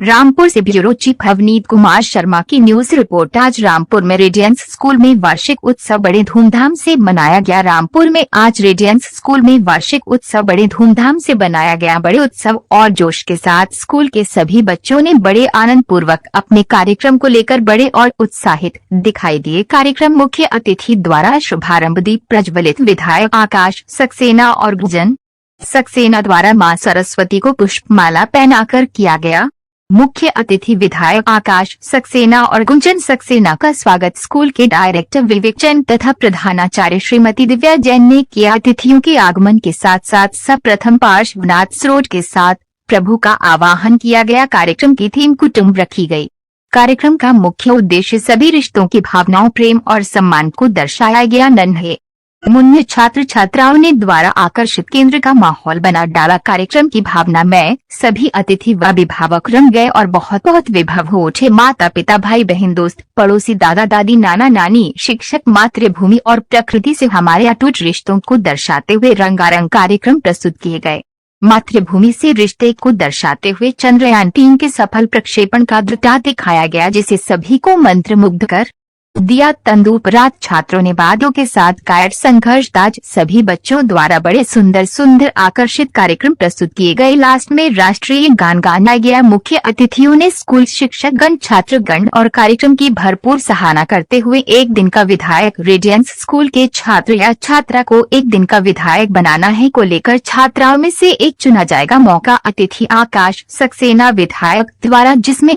रामपुर से bureau chief Avneet Kumar Sharma की news report. आज रामपुर में रेडियंस स्कूल में वार्षिक उत्सव बड़े धूमधाम से मनाया गया। रामपुर में आज रेडियंस स्कूल में वार्षिक उत्सव बड़े धूमधाम से मनाया गया। बड़े उत्सव और जोश के साथ स्कूल के सभी बच्चों ने बड़े आनंद पूर्वक अपने कार्यक्रम को लेकर बड़े और उत्साहित दिखाई दिए। कार्यक्रम मुख्य अतिथि द्वारा शुभारंभ दीप प्रज्वलित विधायक आकाश सक्सेना और गुंजन सक्सेना द्वारा मां सरस्वती को पुष्पमाला पहनाकर किया गया। मुख्य अतिथि विधायक आकाश सक्सेना और गुंजन सक्सेना का स्वागत स्कूल के डायरेक्टर विवेक जैन तथा प्रधानाचार्य श्रीमती दिव्या जैन ने किया। अतिथियों के आगमन के साथ साथ सप्रथम पार्श्वनाथ स्रोत के साथ प्रभु का आवाहन किया गया। कार्यक्रम की थीम कुटुंब रखी गई। कार्यक्रम का मुख्य उद्देश्य सभी रिश्तों की भावनाओं, प्रेम और सम्मान को दर्शाया गया। नन्हे मुन्ने छात्र छात्राओं ने द्वारा आकर्षित केंद्र का माहौल बना डाला। कार्यक्रम की भावना में सभी अतिथि व अभिभावक रंग गए और बहुत विभव हो उठे। माता पिता, भाई बहन, दोस्त पड़ोसी, दादा दादी, नाना नानी, शिक्षक, मातृभूमि और प्रकृति से हमारे अटूट रिश्तों को दर्शाते हुए रंगारंग कार्यक्रम प्रस्तुत किए गए। मातृभूमि से रिश्ते को दर्शाते हुए चंद्रयान 3 के सफल प्रक्षेपण का दृश्य दिखाया गया, जिसे सभी को मंत्रमुग्ध कर दिया। तंदुपरात छात्रों ने वाद्यों के साथ कायट संघर्ष ताज सभी बच्चों द्वारा बड़े सुंदर आकर्षित कार्यक्रम प्रस्तुत किए गए। लास्ट में राष्ट्रीय गान गाया गया। मुख्य अतिथियों ने स्कूल शिक्षकगण, छात्रगण और कार्यक्रम की भरपूर सराहना करते हुए एक दिन का विधायक रेडियंस स्कूल के छात्र या छात्रा को एक दिन का विधायक बनाना है को लेकर छात्राओं में से एक चुना जाएगा। मौका अतिथि आकाश सक्सेना विधायक द्वारा जिसमें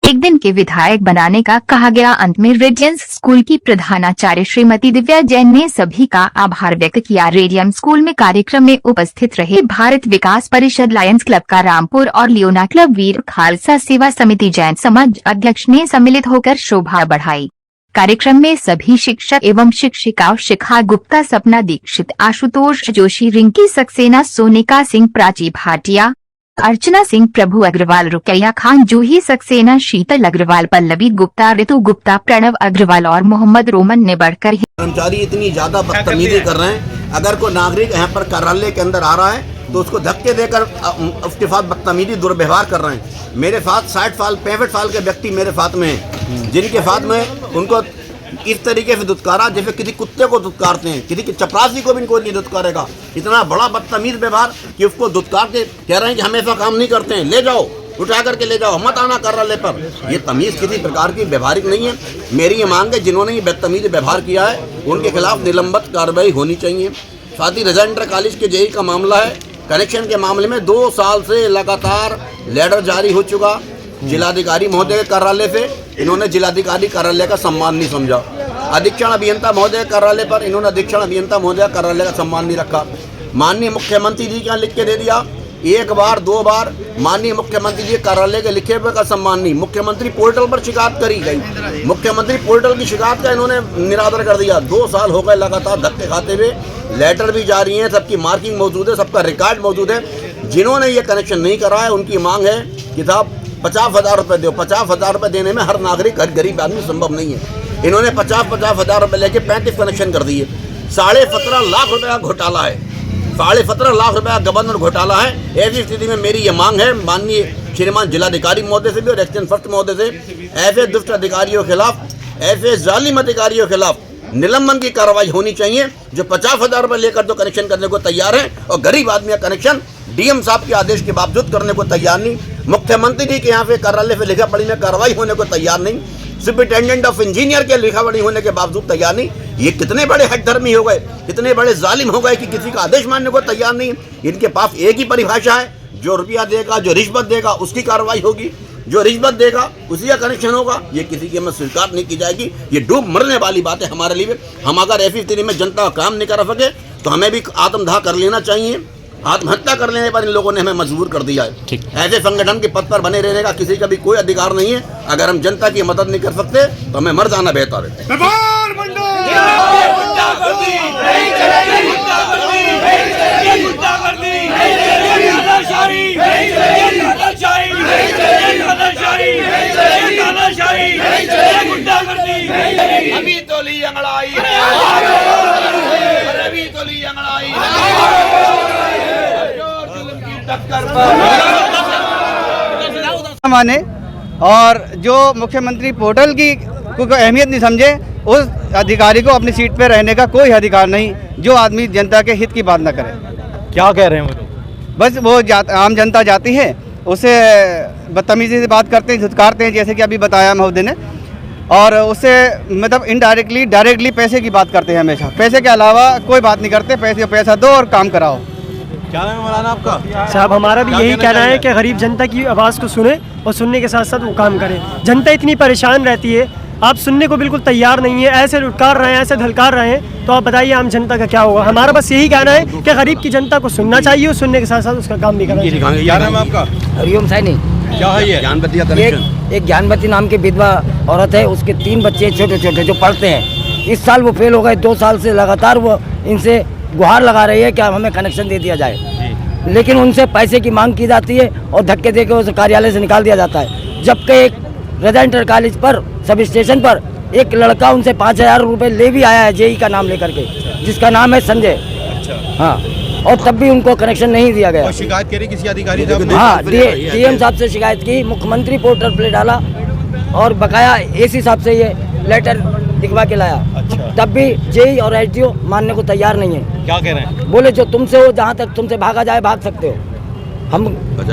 एक दिन के विधायक बनाने का कहा गया। अंत में रेडियंस स्कूल की प्रधानाचार्य श्रीमती दिव्या जैन ने सभी का आभार व्यक्त किया। रेडियंस स्कूल में कार्यक्रम में उपस्थित रहे भारत विकास परिषद, लायंस क्लब का रामपुर और लियोना क्लब वीर खालसा सेवा समिति जैन समाज अध्यक्ष ने सम्मिलित होकर शोभा बढ़ाई। कार्यक्रम में सभी शिक्षक एवं शिक्षिकाओं शिखा गुप्ता, सपना दीक्षित, आशुतोष जोशी, रिंकी सक्सेना, सोनिका सिंह, प्राची भाटिया, अर्चना सिंह, प्रभु अग्रवाल, रुकैया खान, जूही सक्सेना, शीतल अग्रवाल, पल्लवी गुप्ता, ऋतु गुप्ता, प्रणव अग्रवाल और मोहम्मद रोमन ने बढ़कर कर्मचारी इतनी ज्यादा बदतमीजी कर रहे हैं। अगर कोई नागरिक यहाँ पर कार्यालय के अंदर आ रहा है तो उसको धक्के देकर उसके साथ बदतमीजी दुर्व्यवहार कर रहे हैं। मेरे साथ 60 साल 65 साल के व्यक्ति मेरे साथ में हैं, जिनके साथ में उनको इस तरीके से दुत्कारा जैसे किसी कुत्ते को दुत्कारते हैं। किसी की चपरासी को भी इनको नहीं दुत्कारेगा। इतना बड़ा बदतमीज व्यवहार कि उसको दुत्कार के कह रहे हैं कि हमेशा काम नहीं करते हैं, ले जाओ, उठा करके ले जाओ, मत आना कार्यालय पर। ये तमीज किसी प्रकार की व्यवहारिक नहीं है। मेरी ये मांग है, जिन्होंने ये बदतमीज व्यवहार किया है उनके खिलाफ निलंबित कार्रवाई होनी चाहिए। साथ ही रजा इंटर कॉलेज के जेई का मामला है। कनेक्शन के मामले में 2 साल से लगातार लेटर जारी हो चुका। जिलाधिकारी महोदय के कार्यालय से इन्होंने जिलाधिकारी कार्यालय का सम्मान नहीं समझा। अधीक्षण अभियंता महोदय कार्यालय पर इन्होंने अधीक्षण अभियंता महोदय कार्यालय का सम्मान नहीं रखा। माननीय मुख्यमंत्री जी का लिख के दे दिया, 1 बार 2 बार माननीय मुख्यमंत्री जी कार्यालय के लिखे हुए का सम्मान नहीं। मुख्यमंत्री पोर्टल पर शिकायत करी गई, मुख्यमंत्री पोर्टल की शिकायत का इन्होंने निरादर कर दिया। 2 साल हो गए लगातार धक्के खाते हुए। लेटर भी जारी है, सबकी मार्किंग मौजूद है, सबका रिकॉर्ड मौजूद है। जिन्होंने ये कनेक्शन नहीं कराया उनकी मांग है कि साहब 50,000 रुपये दो। 50,000 रुपये देने में हर नागरिक, हर गरीब आदमी संभव नहीं है। इन्होंने 50,000 रुपये लेके 35 कनेक्शन कर दिए। 17.5 लाख रुपये का घोटाला है, 17.5 लाख रुपये का गवर्नर घोटाला है। ऐसी स्थिति में मेरी ये मांग है माननीय श्रीमान जिलाधिकारी महोदय से भी और एक्शन फर्स्ट महोदय से, ऐसे दुष्ट अधिकारियों के खिलाफ, ऐसे जालिम अधिकारियों के खिलाफ निलंबन की कार्रवाई होनी चाहिए, जो 50,000 रुपये लेकर तो कनेक्शन करने को तैयार है और गरीब आदमी का कनेक्शन डीएम साहब के आदेश के बावजूद करने को तैयार नहीं। मुख्यमंत्री जी के यहाँ पे कार्यालय से लिखा पढ़ी में कार्रवाई होने को तैयार नहीं। सुपरिटेंडेंट ऑफ इंजीनियर के लिखा पढ़ी होने के बावजूद तैयार नहीं। ये कितने बड़े हठधर्मी हो गए, कितने बड़े जालिम हो गए कि किसी का आदेश मानने को तैयार नहीं। इनके पास एक ही परिभाषा है, जो रुपया देगा, जो रिश्वत देगा उसकी कार्रवाई होगी, जो रिश्वत देगा उसी का कनेक्शन होगा। ये किसी की हमें स्वीकार नहीं की जाएगी। ये डूब मरने वाली बात है हमारे लिए। हम अगर ऐसी स्थिति में जनता का काम नहीं कर सके तो हमें भी आत्मदाह कर लेना चाहिए। आत्महत्या कर लेने पर इन लोगों ने हमें मजबूर कर दिया है। ऐसे संगठन के पद पर बने रहने का किसी का भी कोई अधिकार नहीं है। अगर हम जनता की मदद नहीं कर सकते तो हमें मर जाना बेहतर है। अभी तो ली अंगड़ाई है, अभी तो ली अंगड़ाई है, टक्कर पर माने और जो मुख्यमंत्री पोर्टल की को अहमियत नहीं समझे, उस अधिकारी को अपनी सीट पे रहने का कोई अधिकार नहीं, जो आदमी जनता के हित की बात ना करे। क्या कह रहे हैं वो लोग? बस वो आम जनता जाती है, उससे बदतमीजी से बात करते हैं, धुतकारते हैं, जैसे कि अभी बताया महोदय ने, और उससे मतलब इनडायरेक्टली डायरेक्टली पैसे की बात करते हैं हमेशा। पैसे के अलावा कोई बात नहीं करते, पैसा दो और काम कराओ। क्या नाम है मौलाना आपका? साहब हमारा भी यही कहना है कि गरीब जनता की आवाज़ को सुने और सुनने के साथ साथ वो काम करें। जनता इतनी परेशान रहती है, आप सुनने को बिल्कुल तैयार नहीं है, ऐसे लुटकार रहे हैं, ऐसे धलकार रहे हैं, तो आप बताइए आम जनता का क्या होगा। हमारा बस यही कहना है कि गरीब की जनता को सुनना चाहिए और सुनने के साथ साथ उसका काम भी करना चाहिए। क्या नाम है आपका? हरिओम सैनी। क्या है ये? एक ज्ञानवती नाम की विधवा औरत है, उसके 3 बच्चे छोटे छोटे जो पढ़ते हैं। इस साल वो फेल हो गए, 2 साल से लगातार वो इनसे गुहार लगा रही है कि हमें कनेक्शन दे दिया जाए, लेकिन उनसे पैसे की मांग की जाती है और धक्के देकर उसे कार्यालय से निकाल दिया जाता है। जबकि एक रेजिडेंटल कॉलेज पर सब स्टेशन पर एक लड़का उनसे 5000 रुपये ले भी आया है, जेई का नाम लेकर के, जिसका नाम है संजय। हाँ, और तब भी उनको कनेक्शन नहीं दिया गया। और शिकायत करी किसी अधिकारी से? हाँ, डीएम साहब से शिकायत की, मुख्यमंत्री पोर्टल पे डाला और बकाया एसी साहब से ये लेटर दिखवा के लाया। अच्छा। तब भी जेई और एसडीओ मानने को तैयार नहीं है। क्या कह रहे हैं? बोले जो तुमसे हो, जहाँ तक तुमसे भागा जाए भाग सकते हो, हम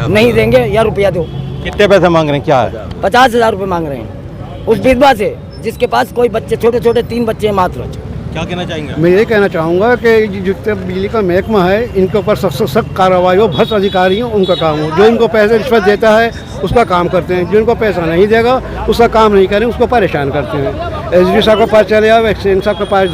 नहीं देंगे या रुपया दो। कितने पैसे मांग रहे हैं? क्या है? 50,000 रुपये मांग रहे हैं उस विधवा से, जिसके पास कोई बच्चे छोटे छोटे 3 बच्चे हैं मात्र। क्या कहना चाहेंगे? मैं ये कहना चाहूँगा कि जितने बिजली का महकमा है, इनके ऊपर सख्त से सख्त कार्रवाई हो। भ्रष्ट अधिकारी हो, उनका काम हो। जो इनको पैसे रिश्वत देता है उसका काम करते हैं, जिनको पैसा नहीं देगा उसका काम नहीं करें, उसको परेशान करते हैं। एसडी साहब के पास चले आओ, एक्सचेंज साहब के पास